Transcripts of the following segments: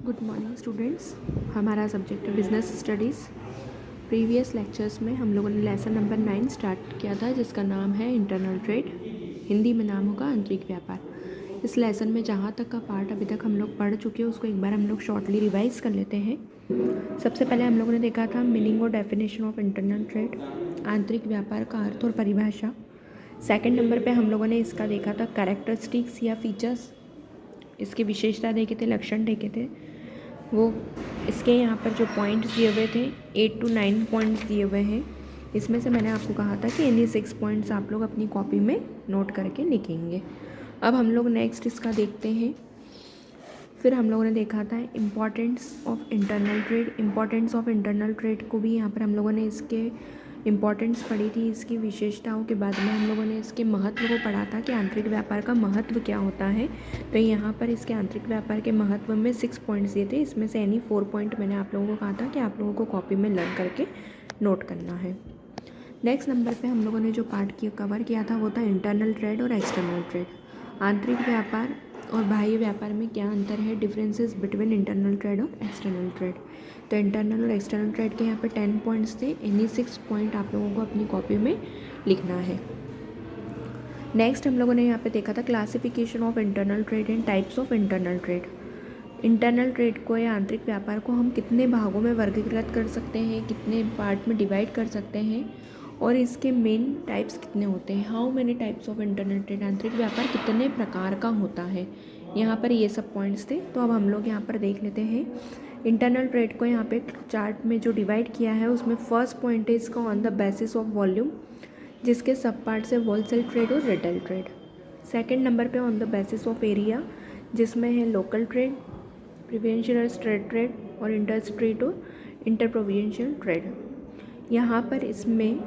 Good morning students. हमारा subject है business studies. Previous lectures में हम लोगों ने लेसन नंबर 9 स्टार्ट किया था, जिसका नाम है इंटरनल ट्रेड। हिंदी में नाम होगा आंतरिक व्यापार। इस लेसन में जहाँ तक का पार्ट अभी तक हम लोग पढ़ चुके हैं, उसको एक बार हम लोग शॉर्टली रिवाइज कर लेते हैं। सबसे पहले हम लोगों ने देखा था मीनिंग और डेफिनेशन ऑफ इंटरनल ट्रेड, आंतरिक व्यापार का अर्थ और परिभाषा। सेकेंड नंबर पर हम लोगों ने इसका देखा था कैरेक्टरिस्टिक्स या फीचर्स, इसकी विशेषता देखे थे, लक्षण देखे थे। वो इसके यहाँ पर जो पॉइंट्स दिए हुए थे 8 to 9 पॉइंट्स दिए हुए हैं। इसमें से मैंने आपको कहा था कि इन्हीं 6 पॉइंट्स आप लोग अपनी कॉपी में नोट करके लिखेंगे। अब हम लोग नेक्स्ट इसका देखते हैं। फिर हम लोगों ने देखा था importance of internal trade. Importance of internal trade को भी यहाँ पर हम लोगों ने इसके इम्पॉर्टेंस पढ़ी थी। इसकी विशेषताओं के बाद में हम लोगों ने इसके महत्व को पढ़ा था कि आंतरिक व्यापार का महत्व क्या होता है। तो यहाँ पर इसके आंतरिक व्यापार के महत्व में 6 पॉइंट्स दिए थे। इसमें से एनी 4 पॉइंट मैंने आप लोगों को कहा था कि आप लोगों को कॉपी में लर्न करके नोट करना है। नेक्स्ट नंबर पे हम लोगों ने जो पार्ट कवर किया था वो था इंटरनल ट्रेड और एक्सटर्नल ट्रेड। आंतरिक व्यापार और बाह्य व्यापार में क्या अंतर है, डिफरेंसेस बिटवीन इंटरनल ट्रेड और एक्सटर्नल ट्रेड। तो इंटरनल और एक्सटर्नल ट्रेड के यहाँ पे 10 पॉइंट्स थे। इन्हीं 6 पॉइंट आप लोगों को अपनी कॉपी में लिखना है। नेक्स्ट हम लोगों ने यहाँ पे देखा था classification of internal trade and types of internal trade. Internal trade को या आंतरिक व्यापार को हम कितने भागों में वर्गीकृत कर सकते हैं, कितने पार्ट में डिवाइड कर सकते हैं, और इसके मेन टाइप्स कितने होते हैं। How many types of internal trade, आंतरिक व्यापार कितने प्रकार का होता है। यहाँ पर ये सब पॉइंट्स थे। तो अब हम लोग यहाँ पर देख लेते हैं इंटरनल ट्रेड को। यहाँ पे चार्ट में जो डिवाइड किया है उसमें फर्स्ट पॉइंट है इसका on the basis of volume, जिसके सब पार्ट्स है होलसेल ट्रेड और रिटेल ट्रेड। सेकेंड नंबर पे on the basis of area, जिसमें है local trade, provincial state trade और इंटर स्टेट और इंटर प्रोविंशियल ट्रेड। यहाँ पर इसमें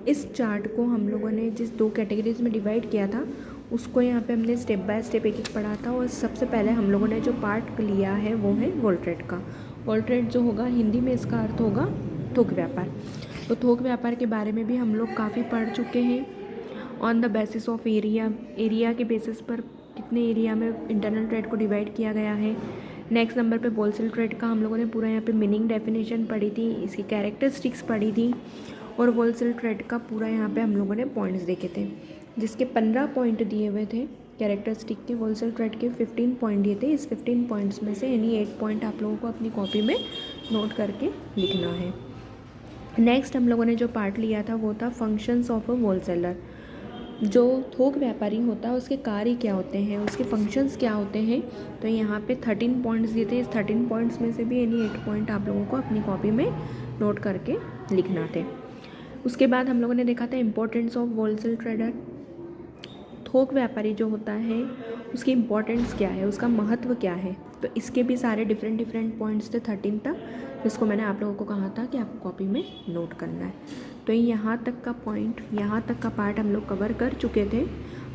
इस चार्ट को हम लोगों ने जिस 2 कैटेगरीज में डिवाइड किया था उसको यहाँ पे हमने स्टेप बाय स्टेप एक एक पढ़ा था। और सबसे पहले हम लोगों ने जो पार्ट लिया है वो है वॉल ट्रेड का। वॉल ट्रेड जो होगा हिंदी में इसका अर्थ होगा थोक व्यापार। तो थोक व्यापार के बारे में भी हम लोग काफ़ी पढ़ चुके हैं। On the basis of area, area के बेसिस पर कितने एरिया में इंटरनल ट्रेड को डिवाइड किया गया है। नेक्स्ट नंबर पे होलसेल ट्रेड का हम लोगों ने पूरा यहाँ पे मीनिंग डेफिनेशन पढ़ी थी, इसकी कैरेक्टरिस्टिक्स पढ़ी थी, और होलसेल ट्रेड का पूरा यहाँ पे हम लोगों ने पॉइंट्स देखे थे, जिसके 15 पॉइंट दिए हुए थे कैरेक्टरिस्टिक के। होलसेल ट्रेड के 15 पॉइंट दिए थे। इस 15 पॉइंट्स में से एनी 8 पॉइंट आप लोगों को अपनी कॉपी में नोट करके लिखना है। नेक्स्ट हम लोगों ने जो पार्ट लिया था वो था फंक्शंस ऑफ अ होलसेलर। जो थोक व्यापारी होता है उसके कार्य क्या होते हैं, उसके फंक्शंस क्या होते हैं। तो यहाँ पे 13 पॉइंट्स दिए थे। इस 13 पॉइंट्स में से भी एनी 8 पॉइंट आप लोगों को अपनी कॉपी में नोट करके लिखना थे। उसके बाद हम लोगों ने देखा था इम्पोर्टेंस ऑफ होलसेल ट्रेडर। थोक व्यापारी जो होता है उसकी इम्पोर्टेंस क्या है, उसका महत्व क्या है। तो इसके भी सारे डिफरेंट पॉइंट्स थे 13 तक, जिसको मैंने आप लोगों को कहा था कि आपको कॉपी में नोट करना है। तो यहाँ तक का पॉइंट, यहाँ तक का पार्ट हम लोग कवर कर चुके थे।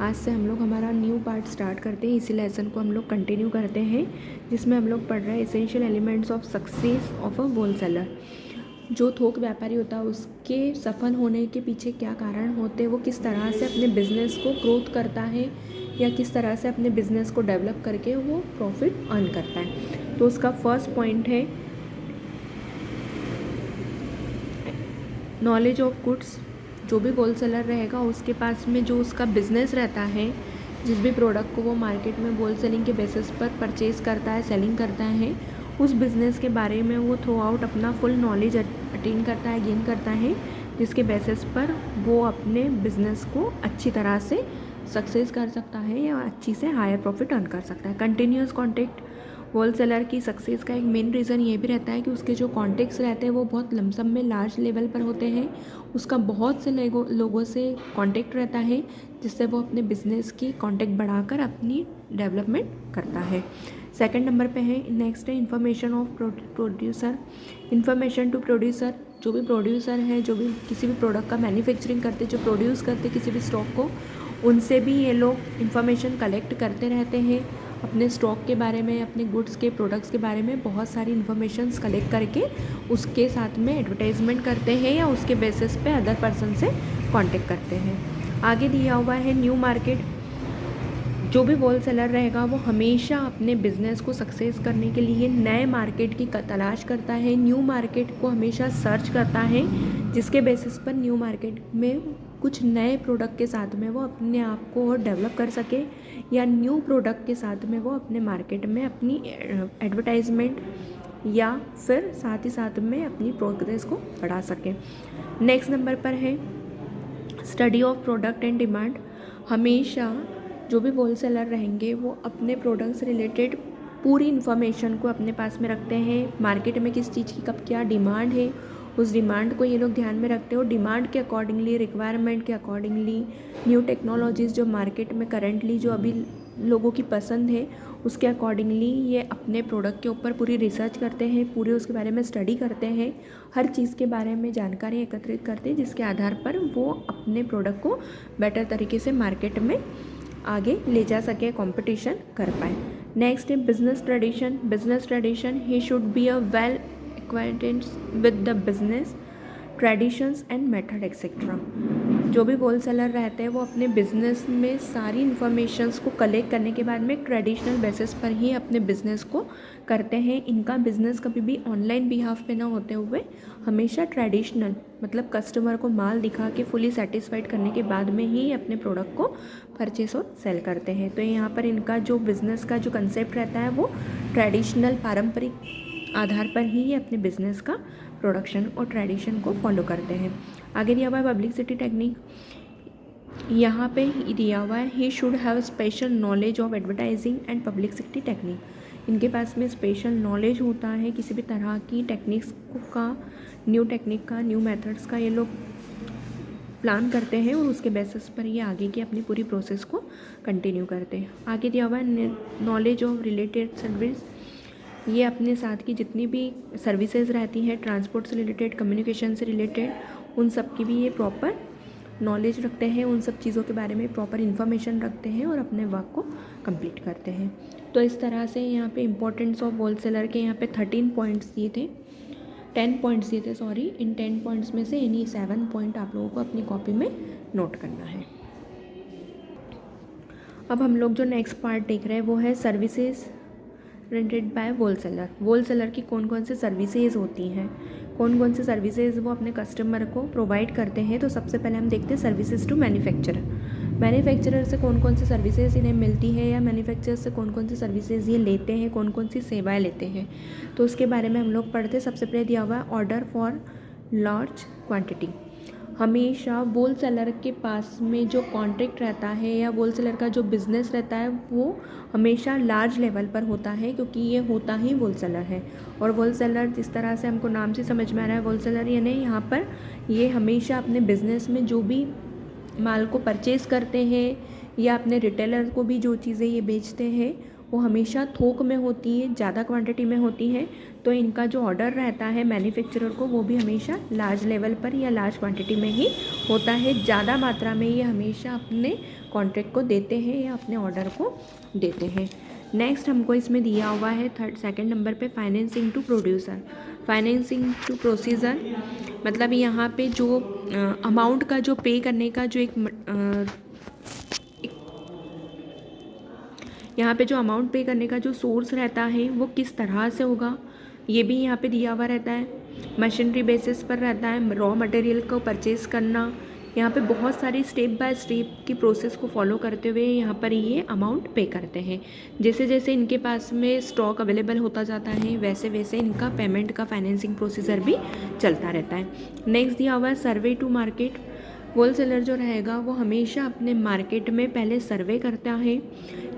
आज से हम लोग हमारा न्यू पार्ट स्टार्ट करते हैं। इसी लेसन को हम लोग कंटिन्यू करते हैं, जिसमें हम लोग पढ़ रहे हैं essential elements of success of a wholesaler. जो थोक व्यापारी होता है उसके सफल होने के पीछे क्या कारण होते हैं, वो किस तरह से अपने बिजनेस को ग्रोथ करता है या किस तरह से अपने बिजनेस को डेवलप करके वो प्रॉफिट अर्न करता है। तो उसका फर्स्ट पॉइंट है नॉलेज ऑफ गुड्स। जो भी होलसेलर रहेगा उसके पास में जो उसका बिजनेस रहता है, जिस भी प्रोडक्ट को वो मार्केट में होलसेलिंग के बेसिस पर परचेज़ करता है, सेलिंग करता है, उस बिज़नेस के बारे में वो थ्रू आउट अपना फुल नॉलेज अटेन करता है, गेन करता है, जिसके बेसिस पर वो अपने बिज़नेस को अच्छी तरह से सक्सेस कर सकता है या अच्छी से हायर प्रॉफिट अर्न कर सकता है। कंटिन्यूस कॉन्टेक्ट होलसेलर की सक्सेस का एक मेन रीज़न ये भी रहता है कि उसके जो कॉन्टेक्ट्स रहते हैं वो बहुत लमसम में लार्ज लेवल पर होते हैं। उसका बहुत से लोगों से कॉन्टेक्ट रहता है, जिससे वो अपने बिजनेस की कॉन्टेक्ट बढ़ाकर अपनी डेवलपमेंट करता है। सेकंड नंबर पे है नेक्स्ट है information of producer. Information to producer, जो भी प्रोड्यूसर हैं, जो भी किसी भी प्रोडक्ट का मैन्युफैक्चरिंग करते, जो प्रोड्यूस करते किसी भी स्टॉक को, उनसे भी ये लोग इन्फॉर्मेशन कलेक्ट करते रहते हैं। अपने स्टॉक के बारे में, अपने गुड्स के प्रोडक्ट्स के बारे में बहुत सारी इन्फॉर्मेशंस कलेक्ट करके उसके साथ में एडवर्टाइजमेंट करते हैं या उसके बेसिस पे अदर पर्सन से कांटेक्ट करते हैं। आगे दिया हुआ है न्यू मार्केट। जो भी होल सेलर रहेगा वो हमेशा अपने बिज़नेस को सक्सेस करने के लिए नए मार्केट की तलाश करता है, न्यू मार्केट को हमेशा सर्च करता है, जिसके बेसिस पर न्यू मार्केट में कुछ नए प्रोडक्ट के साथ में वो अपने आप को और डेवलप कर सके, या न्यू प्रोडक्ट के साथ में वो अपने मार्केट में अपनी एडवर्टाइजमेंट या फिर साथ ही साथ में अपनी प्रोग्रेस को बढ़ा सके। नेक्स्ट नंबर पर है study of product and demand. हमेशा जो भी होल सेलर रहेंगे वो अपने प्रोडक्ट से रिलेटेड पूरी इन्फॉर्मेशन को अपने पास में रखते हैं। मार्केट में किस चीज़ की कब क्या डिमांड है, उस डिमांड को ये लोग ध्यान में रखते हैं और डिमांड के अकॉर्डिंगली, रिक्वायरमेंट के अकॉर्डिंगली न्यू टेक्नोलॉजीज़ जो मार्केट में करंटली जो अभी लोगों की पसंद है उसके अकॉर्डिंगली ये अपने प्रोडक्ट के ऊपर पूरी रिसर्च करते हैं, पूरे उसके बारे में स्टडी करते हैं, हर चीज़ के बारे में जानकारी एकत्रित करते हैं, जिसके आधार पर वो अपने प्रोडक्ट को बेटर तरीके से मार्केट में आगे ले जा सके, कंपटीशन कर पाए। नेक्स्ट है business tradition. Business tradition, he should be a well acquainted with the business traditions and method etcetera. जो भी होल सेलर रहते हैं वो अपने बिजनेस में सारी इन्फॉर्मेशंस को कलेक्ट करने के बाद में ट्रेडिशनल बेसिस पर ही अपने बिजनेस को करते हैं। इनका बिजनेस कभी भी ऑनलाइन बिहाफ पे ना होते हुए हमेशा ट्रेडिशनल, मतलब कस्टमर को माल दिखा के फुली सेटिस्फाइड करने के बाद में ही अपने प्रोडक्ट को परचेस और सेल करते हैं। तो यहाँ पर इनका जो बिज़नेस का जो कंसेप्ट रहता है वो ट्रेडिशनल, पारंपरिक आधार पर ही अपने बिजनेस का प्रोडक्शन और ट्रेडिशन को फॉलो करते हैं। आगे दिया हुआ है पब्लिसिटी टेक्निक। यहाँ पे दिया हुआ है he should have special knowledge of advertising and publicity technique. इनके पास में स्पेशल नॉलेज होता है किसी भी तरह की टेक्निक्स का, न्यू टेक्निक का, न्यू मेथड्स का ये लोग प्लान करते हैं और उसके बेसिस पर ये आगे की अपनी पूरी प्रोसेस को कंटिन्यू करते हैं। आगे दिया हुआ है नॉलेज ऑफ रिलेटेड सर्विस। ये अपने साथ की जितनी भी सर्विसेज रहती हैं, ट्रांसपोर्ट से रिलेटेड, कम्युनिकेशन से रिलेटेड, उन सब की भी ये प्रॉपर नॉलेज रखते हैं, उन सब चीज़ों के बारे में प्रॉपर इन्फॉर्मेशन रखते हैं और अपने वर्क को कंप्लीट करते हैं। तो इस तरह से यहाँ पे इम्पोर्टेंस ऑफ होल सेलर के यहाँ पे 13 पॉइंट्स दिए थे, 10 पॉइंट्स दिए थे सॉरी। इन 10 पॉइंट्स में से इन्हीं 7 पॉइंट आप लोगों को अपनी कॉपी में नोट करना है। अब हम लोग जो नेक्स्ट पार्ट देख रहे हैं वो है services rendered by wholesaler. Wholesaler की कौन कौन सी सर्विसेज होती हैं, कौन कौन सी सर्विसेज वो अपने कस्टमर को प्रोवाइड करते हैं। तो सबसे पहले हम देखते हैं सर्विसेज टू मैन्युफैक्चरर। मैन्युफैक्चरर से कौन कौन सी सर्विसेज इन्हें मिलती है या मैन्युफैक्चरर से कौन कौन सी सर्विसेज ये लेते हैं, कौन कौन सी सेवाएं लेते हैं, तो उसके बारे में हम लोग पढ़ते हैं। सबसे पहले दिया हुआ है ऑर्डर फॉर लार्ज क्वान्टिटी। हमेशा होल सेलर के पास में जो कॉन्ट्रैक्ट रहता है या होल सेलर का जो बिज़नेस रहता है वो हमेशा लार्ज लेवल पर होता है, क्योंकि ये होता ही होल सेलर है। और होल सेलर जिस तरह से हमको नाम से समझ में आ रहा है, होल सेलर यानी यहाँ पर ये हमेशा अपने बिज़नेस में जो भी माल को परचेज़ करते हैं या अपने रिटेलर को भी जो चीज़ें ये बेचते हैं वो हमेशा थोक में होती है, ज़्यादा क्वांटिटी में होती है। तो इनका जो ऑर्डर रहता है मैन्युफैक्चरर को वो भी हमेशा लार्ज लेवल पर या लार्ज क्वांटिटी में ही होता है। ज़्यादा मात्रा में ये हमेशा अपने कॉन्ट्रैक्ट को देते हैं या अपने ऑर्डर को देते हैं। नेक्स्ट हमको इसमें दिया हुआ है सेकंड नंबर पे financing to producer. Financing to procedure मतलब यहाँ पे जो अमाउंट का जो पे करने का जो यहाँ पे जो अमाउंट पे करने का जो सोर्स रहता है वो किस तरह से होगा ये भी यहाँ पे दिया हुआ रहता है। मशीनरी बेसिस पर रहता है, रॉ मटेरियल को परचेज़ करना, यहाँ पे बहुत सारी स्टेप बाय स्टेप की प्रोसेस को फॉलो करते हुए यहाँ पर ये अमाउंट पे करते हैं। जैसे जैसे इनके पास में स्टॉक अवेलेबल होता जाता है वैसे वैसे इनका पेमेंट का फाइनेंसिंग प्रोसीजर भी चलता रहता है। नेक्स्ट दिया हुआ है सर्वे टू मार्केट। होल सेलर जो रहेगा वो हमेशा अपने मार्केट में पहले सर्वे करता है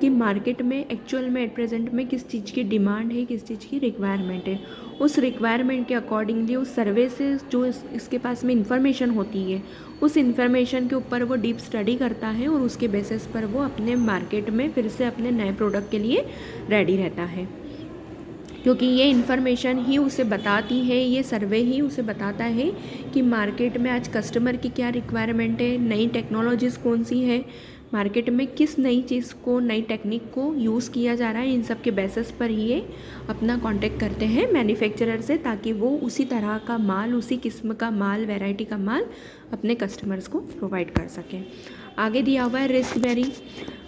कि मार्केट में एक्चुअल में एट प्रेजेंट में किस चीज़ की डिमांड है, किस चीज़ की रिक्वायरमेंट है। उस रिक्वायरमेंट के अकॉर्डिंगली उस सर्वे से जो इसके पास में इंफॉर्मेशन होती है उस इंफॉर्मेशन के ऊपर वो डीप स्टडी करता है और उसके बेसिस पर वो अपने मार्केट में फिर से अपने नए प्रोडक्ट के लिए रेडी रहता है, क्योंकि ये इन्फॉर्मेशन ही उसे बताती है, ये सर्वे ही उसे बताता है कि मार्केट में आज कस्टमर की क्या रिक्वायरमेंट है, नई टेक्नोलॉजीज़ कौन सी है, मार्केट में किस नई चीज़ को, नई टेक्निक को यूज़ किया जा रहा है। इन सब के बेसिस पर ये अपना कांटेक्ट करते हैं मैन्युफैक्चरर से, ताकि वो उसी तरह का माल, उसी किस्म का माल, वैरायटी का माल अपने कस्टमर्स को प्रोवाइड कर सकें। आगे दिया हुआ है रिस्क बेयरिंग।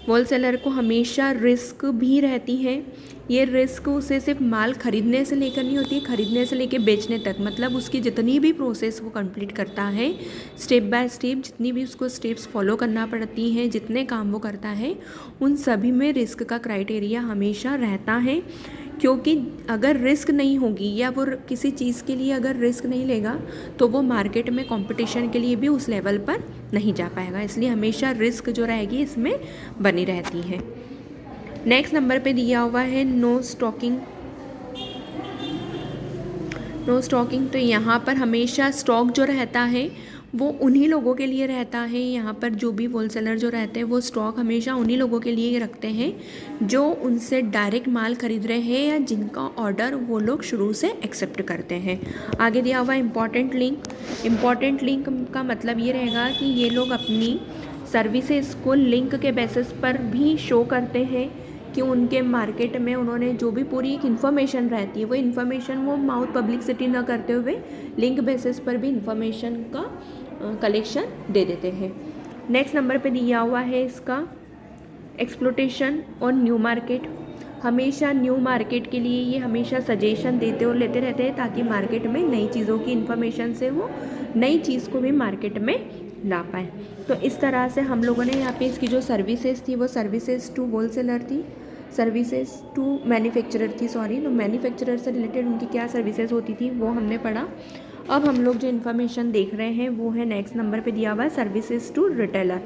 होलसेलर को हमेशा रिस्क भी रहती है। ये रिस्क उसे सिर्फ माल खरीदने से लेकर नहीं होती है, खरीदने से लेकर बेचने तक, मतलब उसकी जितनी भी प्रोसेस वो कंप्लीट करता है, स्टेप बाय स्टेप जितनी भी उसको स्टेप्स फॉलो करना पड़ती हैं, जितने काम वो करता है, उन सभी में रिस्क का क्राइटेरिया हमेशा रहता है। क्योंकि अगर रिस्क नहीं होगी या वो किसी चीज़ के लिए अगर रिस्क नहीं लेगा तो वो मार्केट में कंपटीशन के लिए भी उस लेवल पर नहीं जा पाएगा, इसलिए हमेशा रिस्क जो रहेगी इसमें बनी रहती है। नेक्स्ट नंबर पे दिया हुआ है नो स्टॉकिंग। नो स्टॉकिंग, तो यहाँ पर हमेशा स्टॉक जो रहता है वो उन्हीं लोगों के लिए रहता है। यहाँ पर जो भी होलसेलर जो रहते हैं वो स्टॉक हमेशा उन्हीं लोगों के लिए रखते हैं जो उनसे डायरेक्ट माल खरीद रहे हैं या जिनका ऑर्डर वो लोग शुरू से एक्सेप्ट करते हैं। आगे दिया हुआ इम्पॉर्टेंट लिंक। इम्पॉर्टेंट लिंक का मतलब ये रहेगा कि ये लोग अपनी सर्विसेज को लिंक के बेसिस पर भी शो करते हैं कि उनके मार्केट में उन्होंने जो भी पूरी एक इन्फॉर्मेशन रहती है वो इन्फॉर्मेशन वो माउथ पब्लिसिटी ना करते हुए लिंक बेसिस पर भी इन्फॉर्मेशन का कलेक्शन दे देते हैं। नेक्स्ट नंबर पे दिया हुआ है इसका एक्सप्लोटेशन और न्यू मार्केट। हमेशा न्यू मार्केट के लिए ये हमेशा सजेशन देते और लेते रहते हैं ताकि मार्केट में नई चीज़ों की इन्फॉर्मेशन से वो नई चीज़ को भी मार्केट में ला पाए। तो इस तरह से हम लोगों ने यहाँ पे इसकी जो सर्विसेज थी वो सर्विसेज टू होलसेलर थी, सर्विसेज टू मैन्युफैक्चरर थी, तो मैन्युफैक्चरर से रिलेटेड उनकी क्या सर्विसेज होती थी वो हमने पढ़ा। अब हम लोग जो इन्फॉर्मेशन देख रहे हैं वो है नेक्स्ट नंबर पे दिया हुआ है सर्विसेज टू रिटेलर।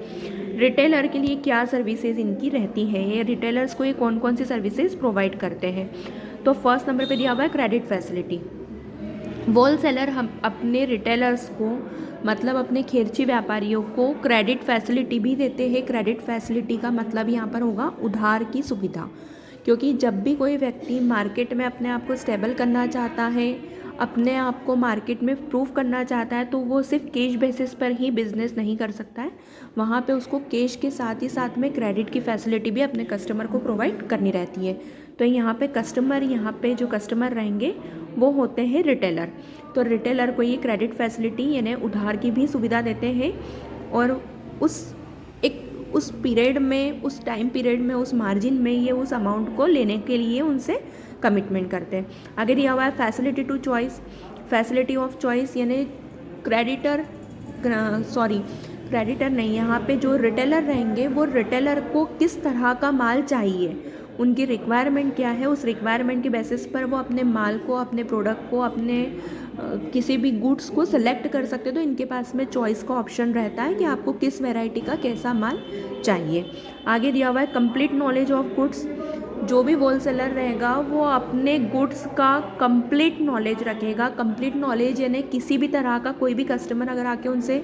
रिटेलर के लिए क्या सर्विसेज इनकी रहती हैं, ये रिटेलर्स को ये कौन कौन सी सर्विसेज प्रोवाइड करते हैं। तो फर्स्ट नंबर पे दिया हुआ है क्रेडिट फैसिलिटी। होलसेलर हम अपने रिटेलर्स को मतलब अपने खेरची व्यापारियों को क्रेडिट फैसिलिटी भी देते हैं। क्रेडिट फैसिलिटी का मतलब यहाँ पर होगा उधार की सुविधा, क्योंकि जब भी कोई व्यक्ति मार्केट में अपने आप को स्टेबल करना चाहता है, अपने आप को मार्केट में प्रूव करना चाहता है, तो वो सिर्फ कैश बेसिस पर ही बिजनेस नहीं कर सकता है, वहाँ पे उसको कैश के साथ ही साथ में क्रेडिट की फैसिलिटी भी अपने कस्टमर को प्रोवाइड करनी रहती है। तो यहाँ पे जो कस्टमर रहेंगे वो होते हैं रिटेलर। तो रिटेलर को ये क्रेडिट फैसिलिटी यानी उधार की भी सुविधा देते हैं और उस पीरियड में, उस टाइम पीरियड में, उस मार्जिन में ये उस अमाउंट को लेने के लिए उनसे कमिटमेंट करते हैं। आगे दिया हुआ है facility to choice. Facility of choice यानी क्रेडिटर नहीं, यहाँ पे जो रिटेलर रहेंगे वो रिटेलर को किस तरह का माल चाहिए, उनकी रिक्वायरमेंट क्या है, उस रिक्वायरमेंट के बेसिस पर वो अपने माल को, अपने प्रोडक्ट को, अपने किसी भी गुड्स को सिलेक्ट कर सकते हैं। तो इनके पास में चॉइस का ऑप्शन रहता है कि आपको किस वैरायटी का कैसा माल चाहिए। आगे दिया हुआ है कंप्लीट नॉलेज ऑफ गुड्स। जो भी होलसेलर रहेगा वो अपने गुड्स का कंप्लीट नॉलेज रखेगा। कंप्लीट नॉलेज यानी किसी भी तरह का कोई भी कस्टमर अगर आके उनसे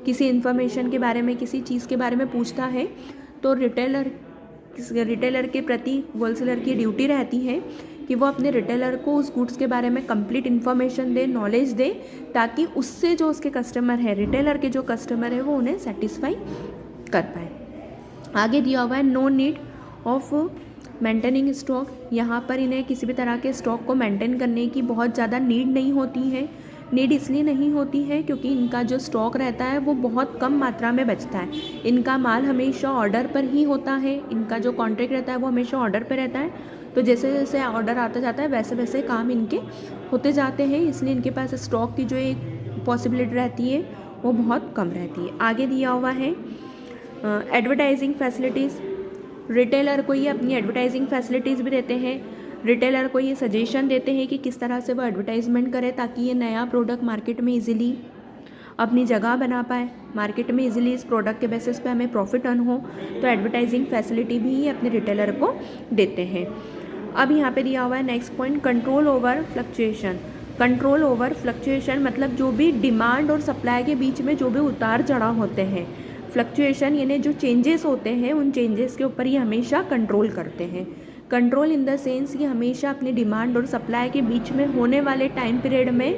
किसी इन्फॉर्मेशन के बारे में, किसी चीज़ के बारे में पूछता है तो रिटेलर के प्रति होलसेलर की ड्यूटी रहती है कि वो अपने रिटेलर को उस गुड्स के बारे में कंप्लीट इन्फॉर्मेशन दे, नॉलेज दे, ताकि उससे जो उसके कस्टमर है, रिटेलर के जो कस्टमर है, वो उन्हें सेटिस्फाई कर पाए। आगे दिया हुआ है no need of maintaining stock. यहाँ पर इन्हें किसी भी तरह के स्टॉक को मेंटेन करने की बहुत ज़्यादा नीड नहीं होती है। नीड इसलिए नहीं होती है क्योंकि इनका जो स्टॉक रहता है वो बहुत कम मात्रा में बचता है। इनका माल हमेशा ऑर्डर पर ही होता है, इनका जो कॉन्ट्रैक्ट रहता है वो हमेशा ऑर्डर पर रहता है। तो जैसे जैसे ऑर्डर आता जाता है वैसे वैसे काम इनके होते जाते हैं, इसलिए इनके पास स्टॉक की जो एक पॉसिबिलिटी रहती है वो बहुत कम रहती है। आगे दिया हुआ है एडवर्टाइजिंग फैसिलिटीज़। रिटेलर को ये अपनी एडवर्टाइजिंग फैसिलिटीज़ भी देते हैं। रिटेलर को ये सजेशन देते हैं कि किस तरह से वो एडवर्टाइजमेंट करे ताकि ये नया प्रोडक्ट मार्केट में इजीली अपनी जगह बना पाए, मार्केट में इजीली इस प्रोडक्ट के बेसिस पे हमें प्रॉफिट अर्न हो। तो एडवर्टाइजिंग फैसिलिटी भी ये अपने रिटेलर को देते हैं। अब यहाँ पे दिया हुआ है next point control over fluctuation. Control over fluctuation मतलब जो भी डिमांड और सप्लाई के बीच में जो भी उतार चढ़ाव होते हैं, फ्लक्चुएशन यानी जो चेंजेस होते हैं उन चेंजेस के ऊपर ये हमेशा कंट्रोल करते हैं। कंट्रोल इन द सेंस ये हमेशा अपनी डिमांड और सप्लाई के बीच में होने वाले टाइम पीरियड में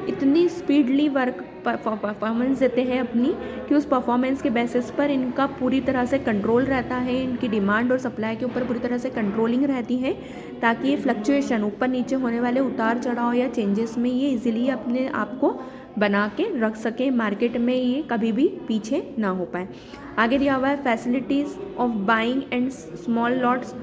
इतनी स्पीडली वर्क परफॉर्मेंस देते हैं अपनी कि उस परफॉर्मेंस के बेसिस पर इनका पूरी तरह से कंट्रोल रहता है, इनकी डिमांड और सप्लाई के ऊपर पूरी तरह से कंट्रोलिंग रहती है, ताकि ये फ्लक्चुएशन ऊपर नीचे होने वाले उतार चढ़ाव या चेंजेस में ये इजीली अपने आप को बना के रख सके, मार्केट में ये कभी भी पीछे ना हो पाए। आगे दिया हुआ है facilities of buying and small lots.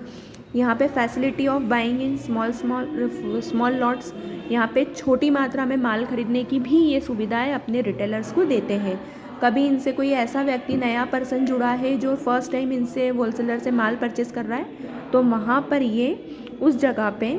यहाँ पे facility of buying in small lots, यहाँ पे छोटी मात्रा में माल खरीदने की भी ये सुविधाएं अपने रिटेलर्स को देते हैं। कभी इनसे कोई ऐसा व्यक्ति नया पर्सन जुड़ा है जो फर्स्ट टाइम इनसे होलसेलर से माल परचेस कर रहा है, तो वहाँ पर ये उस जगह पे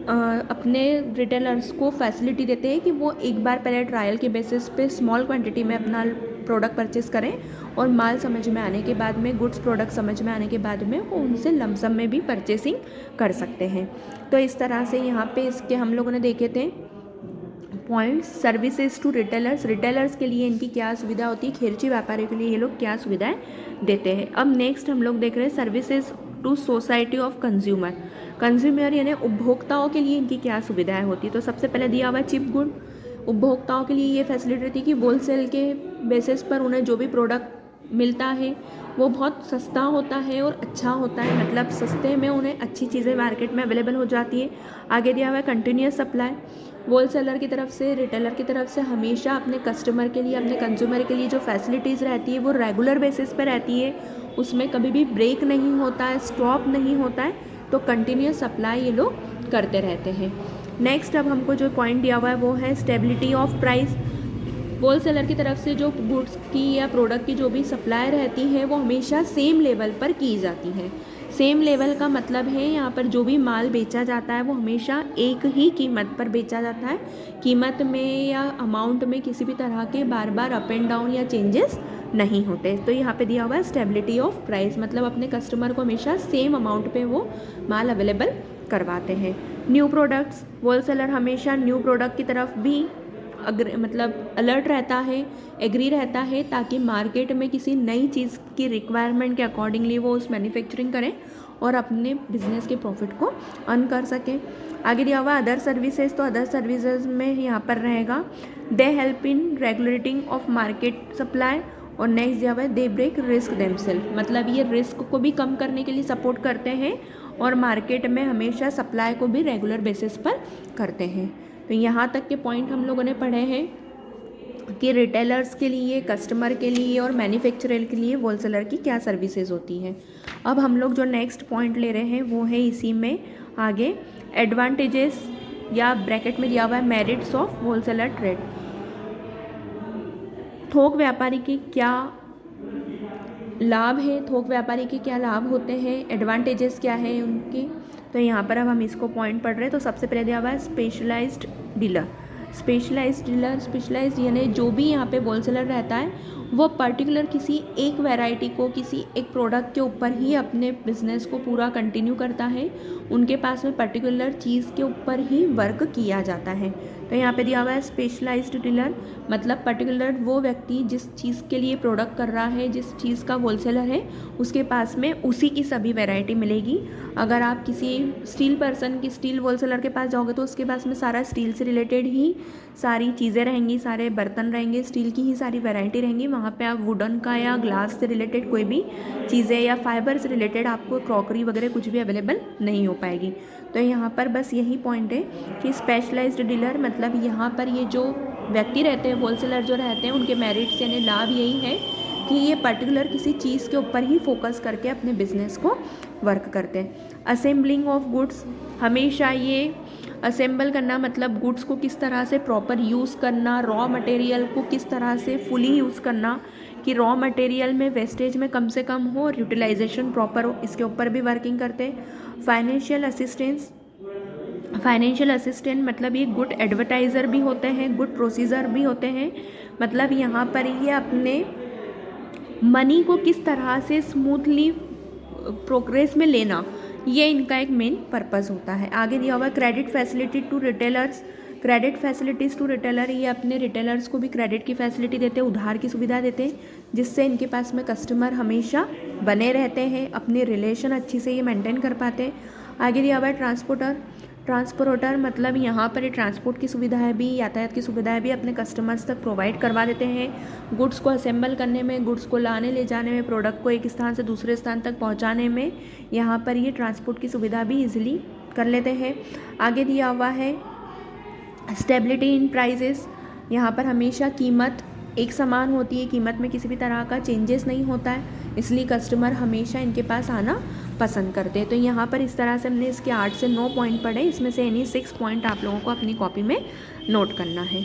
अपने रिटेलर्स को फैसिलिटी देते हैं कि वो एक बार पहले ट्रायल के बेसिस पे स्मॉल क्वांटिटी में अपना प्रोडक्ट परचेस करें और माल समझ में आने के बाद में, गुड्स प्रोडक्ट समझ में आने के बाद में वो उनसे लमसम में भी परचेसिंग कर सकते हैं। तो इस तरह से यहाँ पे इसके हम लोगों ने देखे थे points. Services to retailers, retailers के लिए इनकी क्या सुविधा होती है, खेरची व्यापारियों के लिए ये लोग क्या सुविधाएं देते हैं। अब नेक्स्ट हम लोग देख रहे हैं services to society of consumer. Consumer यानी उपभोक्ताओं के लिए इनकी क्या सुविधाएं होती है। तो सबसे पहले दिया हुआ है चिप गुड। उपभोक्ताओं के लिए ये फैसिलिटी थी कि होलसेल के बेसिस पर उन्हें जो भी प्रोडक्ट मिलता है वो बहुत सस्ता होता है और अच्छा होता है, मतलब सस्ते में उन्हें अच्छी चीज़ें मार्केट में अवेलेबल हो जाती है। आगे दिया हुआ है कंटिन्यूस सप्लाई। होलसेलर की तरफ से, रिटेलर की तरफ से हमेशा अपने कस्टमर के लिए, अपने कंज्यूमर के लिए जो फैसिलिटीज़ रहती है वो रेगुलर बेसिस पे रहती है, उसमें कभी भी ब्रेक नहीं होता है, स्टॉप नहीं होता है, तो कंटिन्यूस सप्लाई ये लोग करते रहते हैं। नेक्स्ट अब हमको जो पॉइंट दिया हुआ है वो है स्टेबिलिटी ऑफ प्राइस। होलसेलर की तरफ से जो गुड्स की या प्रोडक्ट की जो भी सप्लाई रहती है वो हमेशा सेम लेवल पर की जाती है। सेम लेवल का मतलब है यहाँ पर जो भी माल बेचा जाता है वो हमेशा एक ही कीमत पर बेचा जाता है, कीमत में या अमाउंट में किसी भी तरह के बार बार अप एंड डाउन या चेंजेस नहीं होते। तो यहाँ पे दिया हुआ है स्टेबिलिटी ऑफ प्राइस, मतलब अपने कस्टमर को हमेशा सेम अमाउंट पे वो माल अवेलेबल करवाते हैं। न्यू प्रोडक्ट्स, होलसेलर हमेशा न्यू प्रोडक्ट की तरफ भी मतलब अलर्ट रहता है, एग्री रहता है, ताकि मार्केट में किसी नई चीज़ की रिक्वायरमेंट के अकॉर्डिंगली वो उस मैन्युफैक्चरिंग करें और अपने बिजनेस के प्रॉफिट को अर्न कर सकें। आगे दिया हुआ अदर सर्विसेज, तो अदर सर्विसेज में यहाँ पर रहेगा they help in regulating of market supply, और नेक्स्ट दिया हुआ है दे ब्रेक रिस्क देमसेल्फ, मतलब ये रिस्क को भी कम करने के लिए सपोर्ट करते हैं और मार्केट में हमेशा सप्लाई को भी रेगुलर बेसिस पर करते हैं। तो यहाँ तक के पॉइंट हम लोगों ने पढ़े हैं कि रिटेलर्स के लिए, कस्टमर के लिए और मैन्युफैक्चरर के लिए होलसेलर की क्या सर्विसेज होती हैं। अब हम लोग जो नेक्स्ट पॉइंट ले रहे हैं वो है इसी में आगे एडवांटेजेस या ब्रैकेट में दिया हुआ है मेरिट्स ऑफ होलसेलर ट्रेड। थोक व्यापारी के क्या लाभ है, थोक व्यापारी के क्या लाभ होते हैं, एडवांटेजेस क्या है उनके। तो यहाँ पर अब हम इसको पॉइंट पढ़ रहे हैं। तो सबसे पहले दिया हुआ है स्पेशलाइज्ड डीलर। स्पेशलाइज्ड यानी जो भी यहाँ पे होलसेलर रहता है वो पर्टिकुलर किसी एक वैरायटी को, किसी एक प्रोडक्ट के ऊपर ही अपने बिजनेस को पूरा कंटिन्यू करता है, उनके पास में पर्टिकुलर चीज़ के ऊपर ही वर्क किया जाता है। तो यहाँ पे दिया हुआ है स्पेशलाइज्ड डीलर, मतलब पर्टिकुलर वो व्यक्ति जिस चीज़ के लिए प्रोडक्ट कर रहा है, जिस चीज़ का होलसेलर है, उसके पास में उसी की सभी वैरायटी मिलेगी। अगर आप किसी स्टील पर्सन की, स्टील होलसेलर के पास जाओगे तो उसके पास में सारा स्टील से रिलेटेड ही सारी चीज़ें रहेंगी, सारे बर्तन रहेंगे, स्टील की ही सारी वैरायटी रहेंगी। वहाँ पे आप वुडन का या ग्लास से रिलेटेड कोई भी चीज़ें या फाइबर से रिलेटेड आपको क्रॉकरी वगैरह कुछ भी अवेलेबल नहीं हो पाएगी। तो यहाँ पर बस यही पॉइंट है कि स्पेशलाइज्ड डीलर, मतलब यहाँ पर ये जो व्यक्ति रहते हैं, होलसेलर जो रहते हैं, उनके मेरिट्स यानी लाभ यही है कि ये पर्टिकुलर किसी चीज़ के ऊपर ही फोकस करके अपने बिजनेस को वर्क करते हैं। असेंबलिंग ऑफ गुड्स, हमेशा ये असेंबल करना मतलब गुड्स को किस तरह से प्रॉपर यूज़ करना, रॉ मटेरियल को किस तरह से फुली यूज़ करना कि रॉ मटेरियल में वेस्टेज में कम से कम हो और यूटिलाइजेशन प्रॉपर हो, इसके ऊपर भी वर्किंग करते हैं। फाइनेंशियल असिस्टेंट मतलब ये गुड एडवर्टाइज़र भी होते हैं, गुड प्रोसीजर भी होते हैं, मतलब यहाँ पर ये अपने मनी को किस तरह से स्मूथली प्रोग्रेस में लेना, ये इनका एक मेन पर्पस होता है। आगे दिया हुआ credit facility to retailers. Credit facilities to retailer, ये अपने रिटेलर्स को भी क्रेडिट की फैसिलिटी देते हैं, उधार की सुविधा देते हैं, जिससे इनके पास में कस्टमर हमेशा बने रहते हैं, अपने रिलेशन अच्छी से ये मेंटेन कर पाते हैं। आगे दिया हुआ है ट्रांसपोर्टर मतलब यहाँ पर ट्रांसपोर्ट की सुविधाएं भी, यातायात की सुविधाएं भी अपने कस्टमर्स तक प्रोवाइड करवा देते हैं। गुड्स को असेंबल करने में, गुड्स को लाने ले जाने में, प्रोडक्ट को एक स्थान से दूसरे स्थान तक पहुँचाने में यहाँ पर ये ट्रांसपोर्ट की सुविधा भी ईजिली कर लेते हैं। आगे दिया हुआ है स्टेबिलिटी इन प्राइजेस। यहाँ पर हमेशा कीमत एक समान होती है, कीमत में किसी भी तरह का चेंजेस नहीं होता है, इसलिए कस्टमर हमेशा इनके पास आना पसंद करते हैं। तो यहाँ पर इस तरह से हमने इसके 8 से 9 पॉइंट पढ़े, इसमें से एनी 6 पॉइंट आप लोगों को अपनी कॉपी में नोट करना है।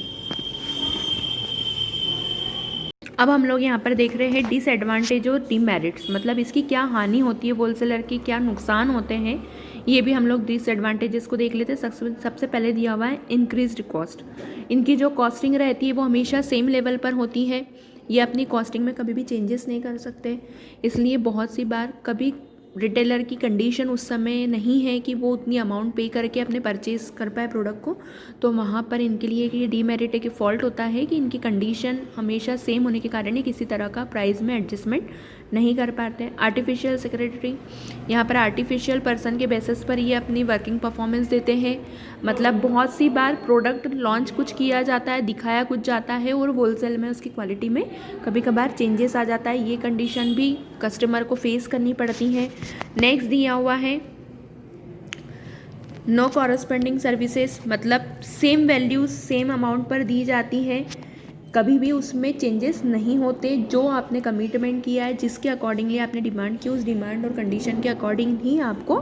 अब हम लोग यहाँ पर देख रहे हैं डिसएडवांटेज और डीमेरिट्स, मतलब इसकी क्या हानि होती है, होलसेलर की क्या नुकसान होते हैं, ये भी हम लोग डिसएडवांटेजेस को देख लेते हैं। सबसे पहले दिया हुआ है इंक्रीज्ड कॉस्ट। इनकी जो कॉस्टिंग रहती है वो हमेशा सेम लेवल पर होती है, ये अपनी कॉस्टिंग में कभी भी चेंजेस नहीं कर सकते, इसलिए बहुत सी बार कभी रिटेलर की कंडीशन उस समय नहीं है कि वो उतनी अमाउंट पे करके अपने परचेज कर पाए प्रोडक्ट को, तो वहाँ पर इनके लिए ये डीमेरिट है कि फॉल्ट होता है कि इनकी कंडीशन हमेशा सेम होने के कारण ही किसी तरह का प्राइस में एडजस्टमेंट नहीं कर पाते। आर्टिफिशियल सेक्रेटरी, यहाँ पर आर्टिफिशियल पर्सन के बेसिस पर ये अपनी वर्किंग परफॉर्मेंस देते हैं, मतलब बहुत सी बार प्रोडक्ट लॉन्च कुछ किया जाता है, दिखाया कुछ जाता है और होलसेल में उसकी क्वालिटी में कभी कभार चेंजेस आ जाता है, ये कंडीशन भी कस्टमर को फेस करनी पड़ती है। नेक्स्ट दिया हुआ है नो कॉरस्पॉन्डिंग सर्विसेज, मतलब सेम वैल्यूज सेम अमाउंट पर दी जाती है, कभी भी उसमें चेंजेस नहीं होते, जो आपने कमिटमेंट किया है, जिसके अकॉर्डिंगली आपने डिमांड की, उस डिमांड और कंडीशन के अकॉर्डिंग ही आपको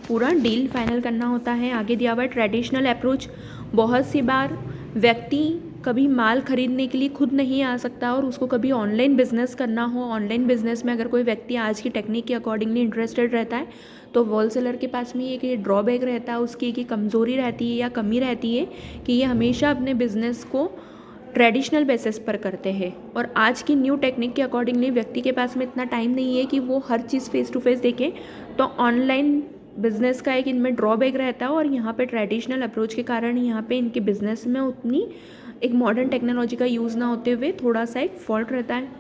पूरा डील फाइनल करना होता है। आगे दिया हुआ है ट्रेडिशनल अप्रोच। बहुत सी बार व्यक्ति कभी माल खरीदने के लिए खुद नहीं आ सकता और उसको कभी ऑनलाइन बिजनेस करना हो, ऑनलाइन बिजनेस में अगर कोई व्यक्ति आज की टेक्निक के अकॉर्डिंगली इंटरेस्टेड रहता है तो होलसेलर के पास में एक ये ड्रॉबैक रहता है, उसकी एक कमज़ोरी रहती है या कमी रहती है कि ये हमेशा अपने बिजनेस को ट्रेडिशनल बेसिस पर करते हैं और आज की न्यू टेक्निक के अकॉर्डिंगली व्यक्ति के पास में इतना टाइम नहीं है कि वो हर चीज़ फेस टू फेस देखे, तो ऑनलाइन बिजनेस का एक इनमें ड्रॉबैक रहता है और यहाँ पे ट्रेडिशनल अप्रोच के कारण यहाँ पे इनके बिजनेस में उतनी एक मॉडर्न टेक्नोलॉजी का यूज़ ना होते हुए थोड़ा सा एक फॉल्ट रहता है।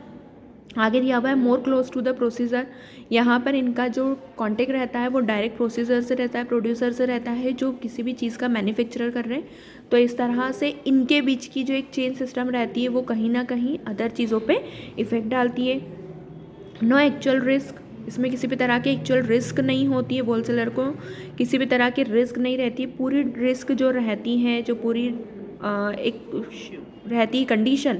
आगे दिया हुआ है more close to the procedure. यहाँ पर इनका जो कॉन्टेक्ट रहता है वो डायरेक्ट प्रोसीजर से रहता है, प्रोड्यूसर से रहता है, जो किसी भी चीज़ का मैन्युफैक्चरर कर रहे हैं, तो इस तरह से इनके बीच की जो एक चेन सिस्टम रहती है वो कहीं ना कहीं अदर चीज़ों पे इफ़ेक्ट डालती है। नो एक्चुअल रिस्क, इसमें किसी भी तरह की एक्चुअल रिस्क नहीं होती है, होलसेलर को किसी भी तरह की रिस्क नहीं रहती है, पूरी रिस्क जो रहती है, जो पूरी एक रहती है कंडीशन,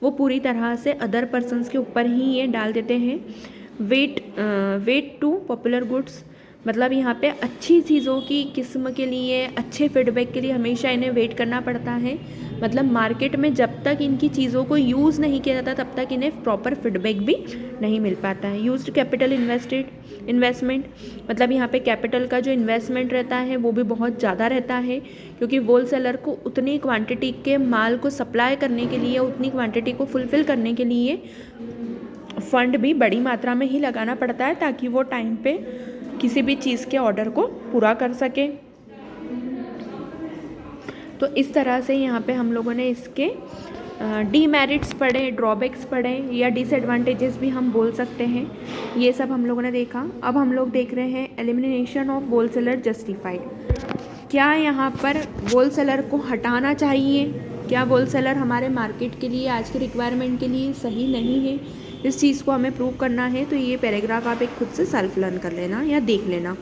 वो पूरी तरह से अदर पर्सन्स के ऊपर ही ये डाल देते हैं। वेट टू पॉपुलर गुड्स, मतलब यहाँ पे अच्छी चीज़ों की किस्म के लिए, अच्छे फीडबैक के लिए हमेशा इन्हें वेट करना पड़ता है, मतलब मार्केट में जब तक इनकी चीज़ों को यूज़ नहीं किया जाता तब तक इन्हें प्रॉपर फीडबैक भी नहीं मिल पाता है। यूज्ड कैपिटल इन्वेस्टमेंट, मतलब यहाँ पे कैपिटल का जो इन्वेस्टमेंट रहता है वो भी बहुत ज़्यादा रहता है, क्योंकि होलसेलर को उतनी क्वांटिटी के माल को सप्लाई करने के लिए, उतनी क्वांटिटी को फुलफ़िल करने के लिए फंड भी बड़ी मात्रा में ही लगाना पड़ता है ताकि वो टाइम पे किसी भी चीज़ के ऑर्डर को पूरा कर सके। तो इस तरह से यहाँ पे हम लोगों ने इसके डीमेरिट्स पढ़े, ड्रॉबैक्स पढ़े या डिसएडवांटेजेस भी हम बोल सकते हैं, ये सब हम लोगों ने देखा। अब हम लोग देख रहे हैं एलिमिनेशन ऑफ होलसेलर जस्टिफाइड। क्या यहाँ पर होलसेलर को हटाना चाहिए, क्या होलसेलर हमारे मार्केट के लिए, आज के रिक्वायरमेंट के लिए सही नहीं है, इस चीज़ को हमें प्रूव करना है। तो ये पैराग्राफ आप एक खुद से सेल्फ लर्न कर लेना या देख लेना।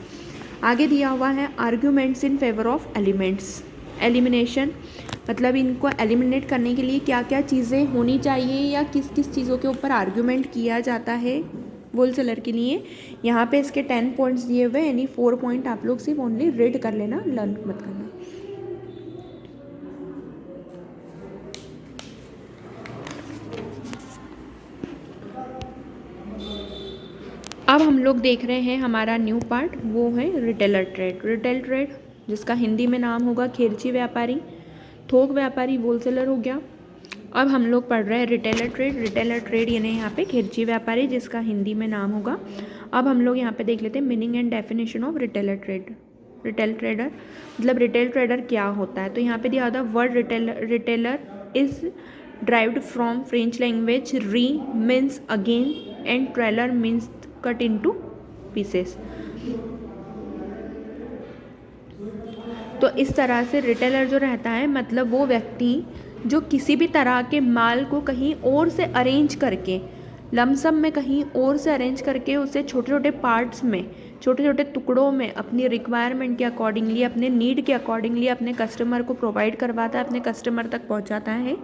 आगे दिया हुआ है arguments in favour of elimination, मतलब इनको एलिमिनेट करने के लिए क्या क्या चीज़ें होनी चाहिए या किस किस चीज़ों के ऊपर आर्ग्यूमेंट किया जाता है होलसेलर के लिए। यहाँ पे इसके 10 पॉइंट्स दिए हुए, यानी 4 पॉइंट आप लोग सिर्फ ओनली रीड कर लेना, लर्न मत करना। अब हम लोग देख रहे हैं हमारा न्यू पार्ट, वो है रिटेलर ट्रेड। रिटेल ट्रेड जिसका हिंदी में नाम होगा खेरची व्यापारी, थोक व्यापारी होलसेलर हो गया। अब हम लोग पढ़ रहे हैं रिटेलर ट्रेड। रिटेलर ट्रेड यानी यहाँ पे खेरची व्यापारी, जिसका हिंदी में नाम होगा। अब हम लोग यहाँ पे देख लेते हैं meaning and definition of retailer trade. Retail trader मतलब रिटेल ट्रेडर क्या होता है, तो यहाँ पे दिया होता है word retailer is derived from French language, re means again and trailer means cut into pieces. तो इस तरह से रिटेलर जो रहता है मतलब वो व्यक्ति जो किसी भी तरह के माल को कहीं और से अरेंज करके, लमसम में कहीं और से अरेंज करके उसे छोटे छोटे पार्ट्स में, छोटे छोटे टुकड़ों में अपनी रिक्वायरमेंट के अकॉर्डिंगली, अपने नीड के अकॉर्डिंगली अपने कस्टमर को प्रोवाइड करवाता है, अपने कस्टमर तक पहुंचाता है,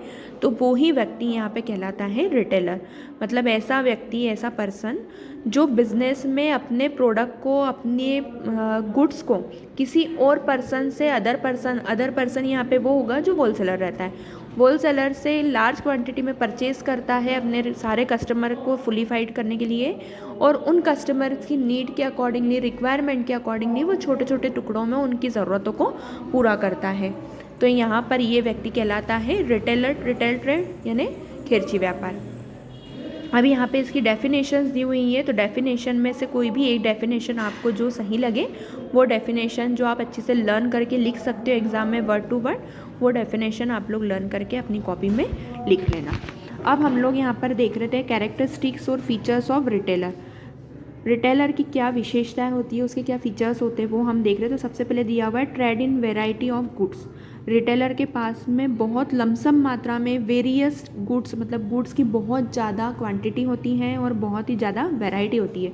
तो वो ही व्यक्ति यहाँ पे कहलाता है रिटेलर। मतलब ऐसा व्यक्ति, ऐसा पर्सन जो बिजनेस में अपने प्रोडक्ट को, अपने गुड्स को किसी और पर्सन से, अदर पर्सन यहाँ पे वो होगा जो होलसेलर रहता है, होलसेलर से लार्ज क्वांटिटी में परचेज़ करता है अपने सारे कस्टमर को फुलीफाइड करने के लिए, और उन कस्टमर्स की नीड के अकॉर्डिंगली, रिक्वायरमेंट के अकॉर्डिंगली वो छोटे छोटे टुकड़ों में उनकी ज़रूरतों को पूरा करता है। तो यहाँ पर ये व्यक्ति कहलाता है रिटेलर, रिटेल ट्रेड यानी खेरची व्यापार। अब यहाँ पे इसकी डेफिनेशंस दी हुई है, तो डेफिनेशन में से कोई भी एक डेफिनेशन आपको जो सही लगे वो डेफिनेशन जो आप अच्छे से लर्न करके लिख सकते हो एग्ज़ाम में वर्ड टू वर्ड, वो डेफिनेशन आप लोग लर्न करके अपनी कॉपी में लिख लेना। अब हम लोग यहाँ पर देख रहे थे कैरेक्टरिस्टिक्स और फीचर्स ऑफ रिटेलर। रिटेलर की क्या विशेषताएं होती है, उसके क्या फीचर्स होते हैं वो हम देख रहे हैं। तो सबसे पहले दिया हुआ है trade in variety of goods. Retailer के पास में बहुत लमसम मात्रा में वेरियस गुड्स, मतलब गुड्स की बहुत ज़्यादा क्वांटिटी होती है और बहुत ही ज़्यादा वैरायटी होती है।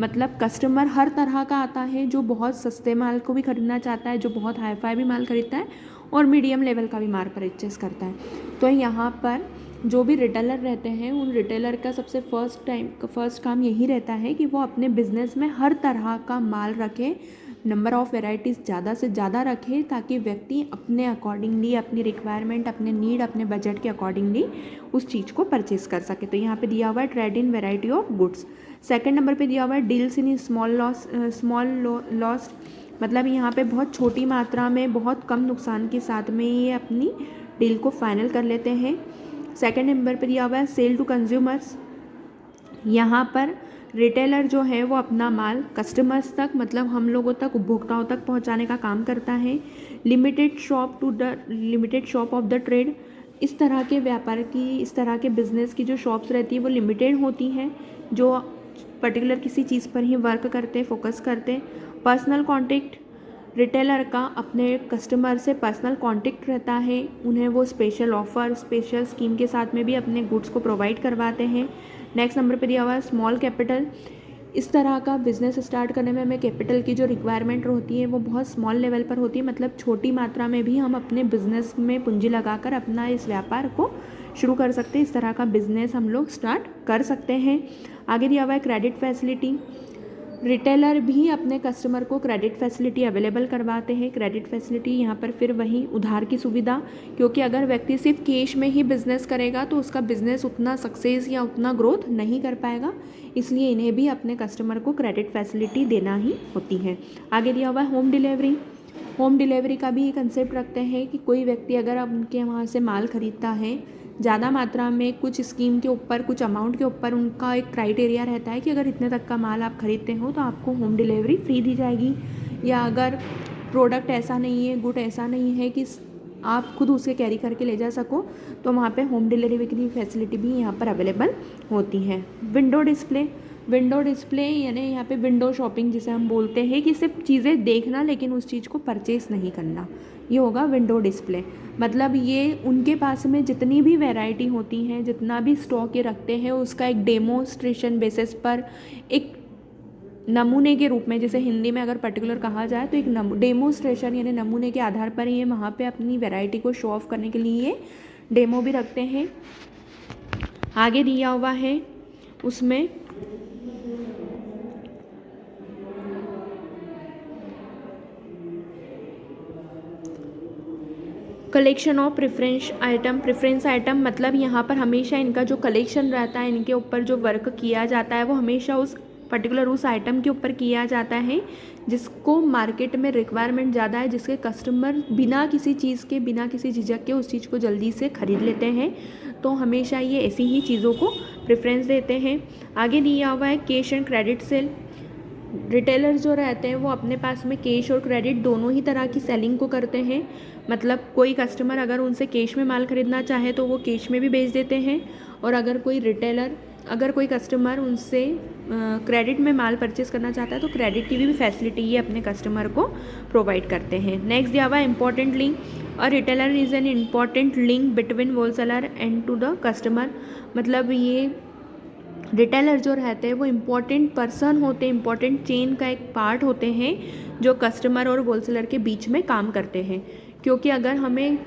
मतलब कस्टमर हर तरह का आता है, जो बहुत सस्ते माल को भी खरीदना चाहता है, जो बहुत हाई फाई भी माल खरीदता है और मीडियम लेवल का भी माल परचेस करता है। तो यहाँ पर जो भी रिटेलर रहते हैं उन रिटेलर का सबसे फर्स्ट काम यही रहता है कि वो अपने बिज़नेस में हर तरह का माल रखे, नंबर ऑफ़ वेराइटीज़ ज़्यादा से ज़्यादा रखे, ताकि व्यक्ति अपने अकॉर्डिंगली, अपनी रिक्वायरमेंट, अपने नीड, अपने बजट के अकॉर्डिंगली उस चीज़ को परचेस कर सके। तो यहाँ पे दिया हुआ है trade in variety of goods. Second number पे दिया हुआ है डील्स इन स्मॉल लॉस, मतलब यहाँ पे बहुत छोटी मात्रा में, बहुत कम नुकसान के साथ में ये अपनी डील को फाइनल कर लेते हैं। सेकंड नंबर पर दिया हुआ है सेल टू कंज्यूमर्स। यहाँ पर रिटेलर जो है वो अपना माल कस्टमर्स तक, मतलब हम लोगों तक, उपभोक्ताओं तक पहुँचाने का काम करता है। Limited shop of the trade, इस तरह के व्यापार की, इस तरह के बिजनेस की जो शॉप्स रहती है वो लिमिटेड होती हैं, जो पर्टिकुलर किसी चीज़ पर ही वर्क करते, फोकस करते। पर्सनल कॉन्टेक्ट, रिटेलर का अपने कस्टमर से पर्सनल कॉन्टेक्ट रहता है, उन्हें वो स्पेशल ऑफ़र, स्पेशल स्कीम के साथ में भी अपने गुड्स को प्रोवाइड करवाते हैं। नेक्स्ट नंबर पे दिया हुआ है स्मॉल कैपिटल। इस तरह का बिज़नेस स्टार्ट करने में हमें कैपिटल की जो रिक्वायरमेंट होती है वो बहुत स्मॉल लेवल पर होती है, मतलब छोटी मात्रा में भी हम अपने बिज़नेस में पूंजी लगाकर अपना इस व्यापार को शुरू कर सकते हैं। इस तरह का बिज़नेस हम लोग स्टार्ट कर सकते हैं। आगे दिया हुआ है क्रेडिट फैसिलिटी। रिटेलर भी अपने कस्टमर को क्रेडिट फैसिलिटी अवेलेबल करवाते हैं। क्रेडिट फैसिलिटी यहाँ पर फिर वही उधार की सुविधा, क्योंकि अगर व्यक्ति सिर्फ कैश में ही बिज़नेस करेगा तो उसका बिज़नेस उतना सक्सेस या उतना ग्रोथ नहीं कर पाएगा, इसलिए इन्हें भी अपने कस्टमर को क्रेडिट फैसिलिटी देना ही होती है। आगे दिया हुआ है होम डिलीवरी। होम डिलीवरी का भी ये कंसेप्ट रखते हैं कि कोई व्यक्ति अगर अब उनके वहाँ से माल खरीदता है ज़्यादा मात्रा में, कुछ स्कीम के ऊपर, कुछ अमाउंट के ऊपर उनका एक क्राइटेरिया रहता है कि अगर इतने तक का माल आप खरीदते हो तो आपको होम डिलीवरी फ्री दी जाएगी, या अगर प्रोडक्ट ऐसा नहीं है, गुड ऐसा नहीं है कि आप खुद उसे कैरी करके ले जा सको, तो वहाँ पे होम डिलीवरी की फैसिलिटी भी यहाँ पर अवेलेबल होती है। विंडो डिस्प्ले यानी यहाँ पे विंडो शॉपिंग जिसे हम बोलते हैं, कि सिर्फ चीज़ें देखना लेकिन उस चीज़ को परचेस नहीं करना, ये होगा विंडो डिस्प्ले। मतलब ये उनके पास में जितनी भी वैरायटी होती हैं, जितना भी स्टॉक ये रखते हैं, उसका एक डेमोस्ट्रेशन बेसिस पर, एक नमूने के रूप में, जैसे हिंदी में अगर पर्टिकुलर कहा जाए तो एक डेमोस्ट्रेशन यानी नमूने के आधार पर ये वहाँ पे अपनी वैरायटी को शो ऑफ करने के लिए डेमो भी रखते हैं। आगे दिया हुआ है उसमें कलेक्शन ऑफ प्रेफरेंस आइटम, मतलब यहाँ पर हमेशा इनका जो कलेक्शन रहता है, इनके ऊपर जो वर्क किया जाता है वो हमेशा उस पर्टिकुलर उस आइटम के ऊपर किया जाता है जिसको मार्केट में रिक्वायरमेंट ज़्यादा है, जिसके कस्टमर बिना किसी चीज़ के, बिना किसी झिझक के उस चीज़ को जल्दी से ख़रीद लेते हैं। तो हमेशा ये ऐसी ही चीज़ों को प्रेफरेंस देते हैं। आगे दिया हुआ है cash and credit sale. Retailer जो रहते हैं वो अपने पास में कैश और क्रेडिट दोनों ही तरह की सेलिंग को करते हैं। मतलब कोई कस्टमर अगर उनसे कैश में माल खरीदना चाहे तो वो कैश में भी बेच देते हैं, और अगर कोई रिटेलर अगर कोई कस्टमर उनसे क्रेडिट में माल परचेस करना चाहता है तो क्रेडिट की भी फैसिलिटी ये अपने कस्टमर को प्रोवाइड करते हैं। नेक्स्ट दिया हुआ है इंपॉर्टेंट लिंक। और retailer is an important link between wholesaler and to the customer. मतलब ये रिटेलर जो रहते हैं वो इम्पॉर्टेंट पर्सन होते हैं, इम्पॉर्टेंट चेन का एक पार्ट होते हैं जो कस्टमर और होलसेलर के बीच में काम करते हैं। क्योंकि अगर हमें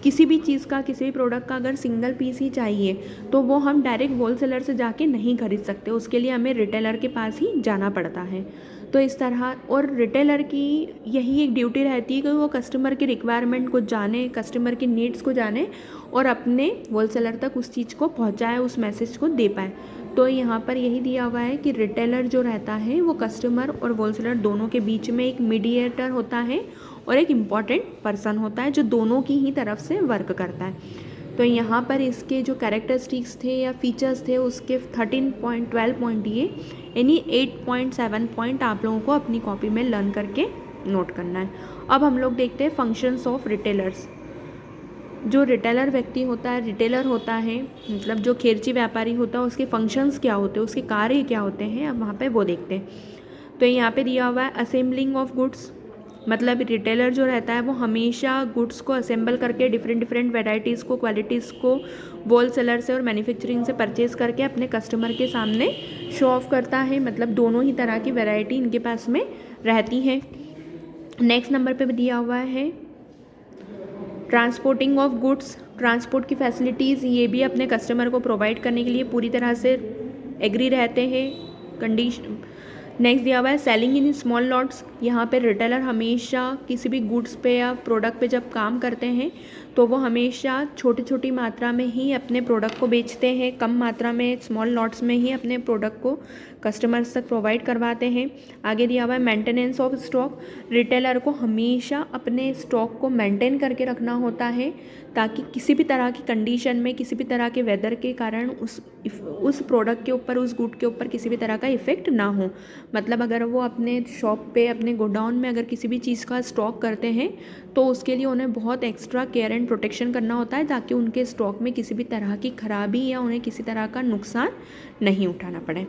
किसी भी चीज़ का, किसी भी प्रोडक्ट का अगर सिंगल पीस ही चाहिए तो वो हम डायरेक्ट होलसेलर से जाके नहीं खरीद सकते, उसके लिए हमें रिटेलर के पास ही जाना पड़ता है। तो इस तरह, और रिटेलर की यही एक ड्यूटी रहती है कि वो कस्टमर की रिक्वायरमेंट को जाने, कस्टमर की नीड्स को जाने और अपने होलसेलर तक उस चीज़ को पहुंचाए, उस मैसेज को दे पाए। तो यहाँ पर यही दिया हुआ है कि रिटेलर जो रहता है वो कस्टमर और होलसेलर दोनों के बीच में एक मीडिएटर होता है और एक इम्पॉर्टेंट पर्सन होता है जो दोनों की ही तरफ से वर्क करता है। तो यहाँ पर इसके जो कैरेक्टरिस्टिक्स थे या फीचर्स थे उसके 13 पॉइंट 12 पॉइंट ये यानी 8.7 पॉइंट आप लोगों को अपनी कॉपी में लर्न करके नोट करना है। अब हम लोग देखते हैं फंक्शंस ऑफ रिटेलर्स। जो रिटेलर व्यक्ति होता है, रिटेलर होता है, मतलब जो खेरची व्यापारी होता है, उसके फंक्शंस क्या होते हैं, उसके कार्य क्या होते हैं, अब वहाँ पे वो देखते हैं। तो यहाँ पे दिया हुआ है असेंबलिंग ऑफ गुड्स। मतलब रिटेलर जो रहता है वो हमेशा गुड्स को असेंबल करके डिफरेंट वेराइटीज़ को, क्वालिटीज़ को होलसेलर से और मैन्युफैक्चरिंग से परचेज़ करके अपने कस्टमर के सामने शो ऑफ करता है। मतलब दोनों ही तरह की वैरायटी इनके पास में रहती है। नेक्स्ट नंबर पे दिया हुआ है ट्रांसपोर्टिंग ऑफ गुड्स। ट्रांसपोर्ट की फैसिलिटीज़ ये भी अपने कस्टमर को प्रोवाइड करने के लिए पूरी तरह से एग्री रहते हैं कंडीशन। नेक्स्ट दिया हुआ है सेलिंग इन स्मॉल लॉट्स। यहाँ पे रिटेलर हमेशा किसी भी गुड्स पे या प्रोडक्ट पे जब काम करते हैं तो वो हमेशा छोटी छोटी मात्रा में ही अपने प्रोडक्ट को बेचते हैं, कम मात्रा में स्मॉल लॉट्स में ही अपने प्रोडक्ट को कस्टमर्स तक प्रोवाइड करवाते हैं। आगे दिया हुआ है मेंटेनेंस ऑफ स्टॉक। रिटेलर को हमेशा अपने स्टॉक को मेंटेन करके रखना होता है ताकि किसी भी तरह की कंडीशन में, किसी भी तरह के वेदर के कारण उस प्रोडक्ट के ऊपर, उस गुड के ऊपर किसी भी तरह का इफ़ेक्ट ना हो। मतलब अगर वो अपने शॉप पे, अपने गोडाउन में अगर किसी भी चीज़ का स्टॉक करते हैं तो उसके लिए उन्हें बहुत एक्स्ट्रा केयर एंड प्रोटेक्शन करना होता है ताकि उनके स्टॉक में किसी भी तरह की खराबी या उन्हें किसी तरह का नुकसान नहीं उठाना पड़े।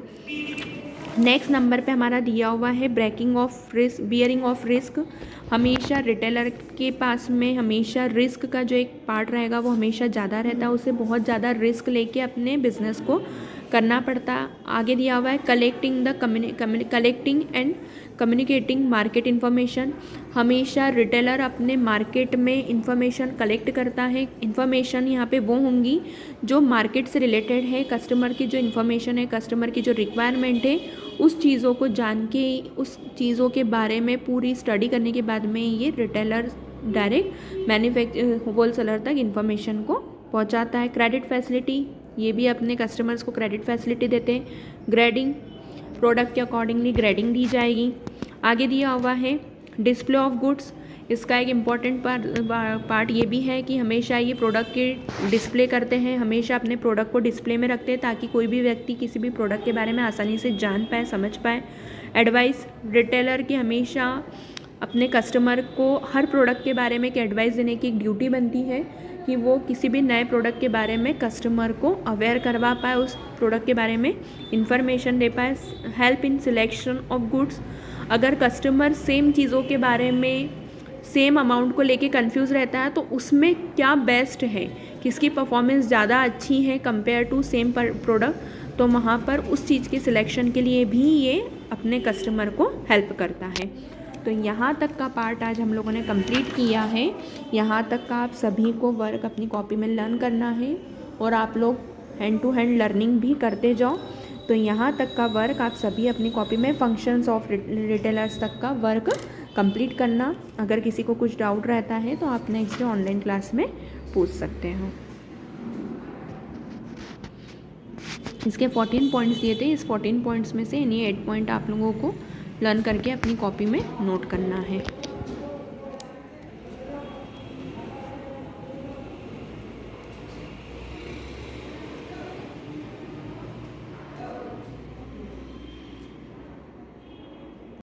नेक्स्ट नंबर पे हमारा दिया हुआ है breaking of risk, bearing of risk. हमेशा रिटेलर के पास में हमेशा रिस्क का जो एक पार्ट रहेगा वो हमेशा ज़्यादा रहता है, उसे बहुत ज़्यादा रिस्क लेके अपने बिजनेस को करना पड़ता है। आगे दिया हुआ है collecting and communicating market information. हमेशा रिटेलर अपने मार्केट में इंफॉर्मेशन कलेक्ट करता है। इन्फॉर्मेशन यहाँ पे वो होंगी जो मार्केट से रिलेटेड है, कस्टमर की जो इन्फॉर्मेशन है, कस्टमर की जो रिक्वायरमेंट है, उस चीज़ों को जान के, उस चीज़ों के बारे में पूरी स्टडी करने के बाद में ये रिटेलर डायरेक्ट होलसेलर तक इन्फॉर्मेशन को पहुँचाता है। क्रेडिट फैसिलिटी, ये भी अपने कस्टमर्स को क्रेडिट फैसिलिटी देते हैं। ग्रेडिंग, प्रोडक्ट के अकॉर्डिंगली ग्रेडिंग दी जाएगी। आगे दिया हुआ है डिस्प्ले ऑफ गुड्स। इसका एक इम्पॉर्टेंट पार्ट ये भी है कि हमेशा ये प्रोडक्ट के डिस्प्ले करते हैं, हमेशा अपने प्रोडक्ट को डिस्प्ले में रखते हैं ताकि कोई भी व्यक्ति किसी भी प्रोडक्ट के बारे में आसानी से जान पाए, समझ पाए। एडवाइस, रिटेलर की हमेशा अपने कस्टमर को हर प्रोडक्ट के बारे में एक एडवाइस देने की एक ड्यूटी बनती है कि वो किसी भी नए प्रोडक्ट के बारे में कस्टमर को अवेयर करवा पाए, उस प्रोडक्ट के बारे में इंफॉर्मेशन दे पाए। Help in selection of goods. अगर कस्टमर सेम चीज़ों के बारे में, सेम अमाउंट को लेके कंफ्यूज रहता है तो उसमें क्या बेस्ट है, किसकी परफॉर्मेंस ज़्यादा अच्छी है कंपेयर टू सेम प्रोडक्ट, तो वहाँ पर उस चीज़ के सिलेक्शन के लिए भी ये अपने कस्टमर को हेल्प करता है। तो यहाँ तक का पार्ट आज हम लोगों ने कंप्लीट किया है। यहाँ तक का आप सभी को वर्क अपनी कॉपी में लर्न करना है और आप लोग हैंड टू हैंड लर्निंग भी करते जाओ। तो यहाँ तक का वर्क आप सभी अपनी कॉपी में फंक्शंस ऑफ रिटेलर्स तक का वर्क कंप्लीट करना। अगर किसी को कुछ डाउट रहता है तो आप नेक्स्ट डे ऑनलाइन क्लास में पूछ सकते हो। इसके 14 पॉइंट्स दिए थे, इस 14 पॉइंट्स में से इन्हीं 8 पॉइंट आप लोगों को लर्न करके अपनी कॉपी में नोट करना है।